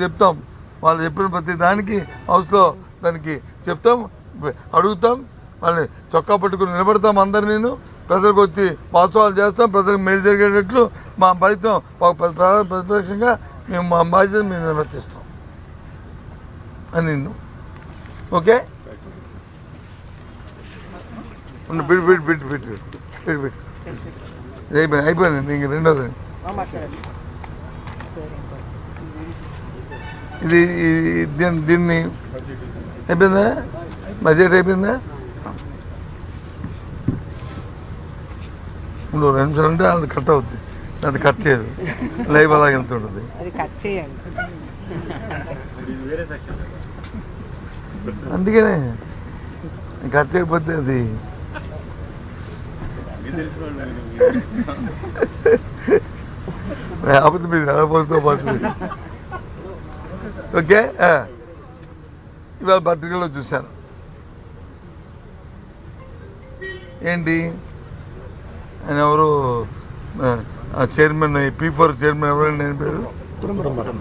చెప్తాం. వాళ్ళు చెప్పిన ప్రతి దానికి హౌస్లో దానికి చెప్తాం, అడుగుతాం, వాళ్ళని చొక్కా పట్టుకుని నిలబడతాం. అందరు నేను ప్రజలకు వచ్చి వాస్తవాలు చేస్తాం, ప్రజలకు మేలు జరిగేటట్లు మా బాధ్యత ప్రతిపక్షంగా మేము మా బాధ్యత మేము నిర్వర్తిస్తాం అని నిన్ను. ఓకే, అయిపోయింది. ఇంక రెండోది ఇది దీన్ని అయిపోయిందా? బడ్జెట్ అయిపోయిందా? 2 నిమిషాలు అంటే అది కట్ అవుతుంది, అది కట్ చేయదు, లైవ్ అలాగే వెళ్తుంటుంది. అందుకనే కట్ చేయకపోతే అది ఆపద మీద నడపడుతూ పోతుంది. ఓకే, ఇవాళ పత్రికల్లో చూశాను. ఏంటి ఆయన ఎవరు చైర్మన్, P4 చైర్మన్ ఎవరైనా నేను పేరు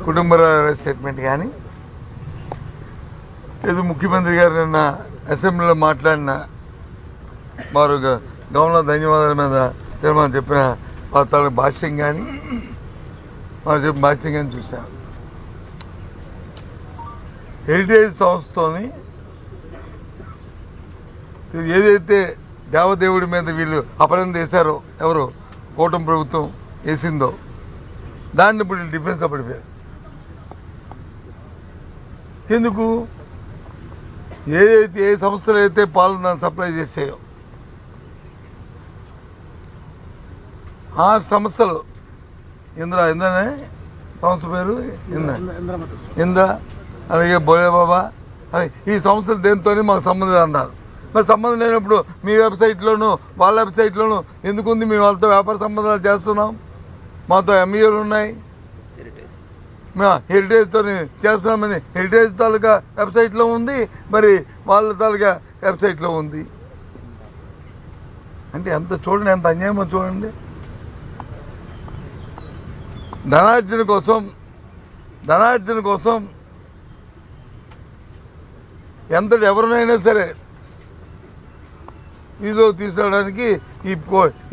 కుటుంబరావు స్టేట్మెంట్ కానీ ఏదో ముఖ్యమంత్రి గారు నిన్న అసెంబ్లీలో మాట్లాడిన వారు గవర్నర్ ధన్యవాదాల మీద తీర్మానం చెప్పిన వాళ్ళ భాష్యం కానీ వారు చెప్పిన భాష్యం కానీ చూశాను. హెరిటేజ్ సంస్థతోని ఏదైతే దేవదేవుడి మీద వీళ్ళు అపరాధం చేశారో, ఎవరు కూటమి ప్రభుత్వం వేసిందో, దాన్ని ఇప్పుడు డిఫెన్స్ పడిపోయారు. ఎందుకు? ఏ సంస్థలు అయితే పాలు దాన్ని సప్లై చేసాయో ఆ సంస్థలు ఇంద్రనే సంస్థ పేరు ఇంద్ర, అలాగే బోలేబాబా, అదే ఈ సంస్థలు దేనితోనే మాకు సంబంధం అన్నారు. మరి సంబంధం లేనప్పుడు మీ వెబ్సైట్లోనూ వాళ్ళ వెబ్సైట్లోనూ ఎందుకుంది? మేము వాళ్ళతో వ్యాపార సంబంధాలు చేస్తున్నాం, మాతో ఎంఈఓలు ఉన్నాయి, మేము హెరిటేజ్తో చేస్తున్నామని హెరిటేజ్ తాలూకా వెబ్సైట్లో ఉంది, మరి వాళ్ళ తాలూకా వెబ్సైట్లో ఉంది. అంటే ఎంత చూడండి, ఎంత అన్యాయమో చూడండి. ధనార్జన కోసం ఎంతటి ఎవరినైనా సరే వీజో తీసుకురావడానికి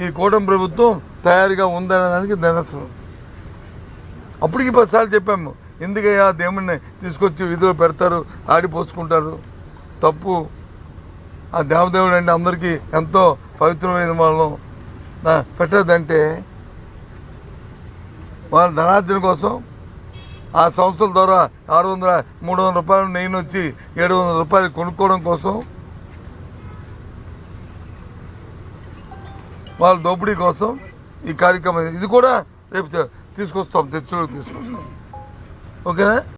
ఈ కూటమి ప్రభుత్వం తయారుగా ఉందనేదానికి నిదర్శనం. అప్పటికి 10 సార్లు చెప్పాము, ఎందుకయ్యా దేవుడిని తీసుకొచ్చి వీధిలో పెడతారు, ఆడిపోసుకుంటారు, తప్పు. ఆ దేవదేవుడు అంటే అందరికీ ఎంతో పవిత్రమైన వాళ్ళం పెట్టదంటే వాళ్ళ ధనార్జన కోసం ఆ సంస్థల ద్వారా 300 రూపాయలు నెయ్యి వచ్చి 700 రూపాయలు కొనుక్కోవడం కోసం, వాళ్ళ దోపిడీ కోసం ఈ కార్యక్రమం. ఇది కూడా రేపు తీసుకొస్తాం. ఓకేనా?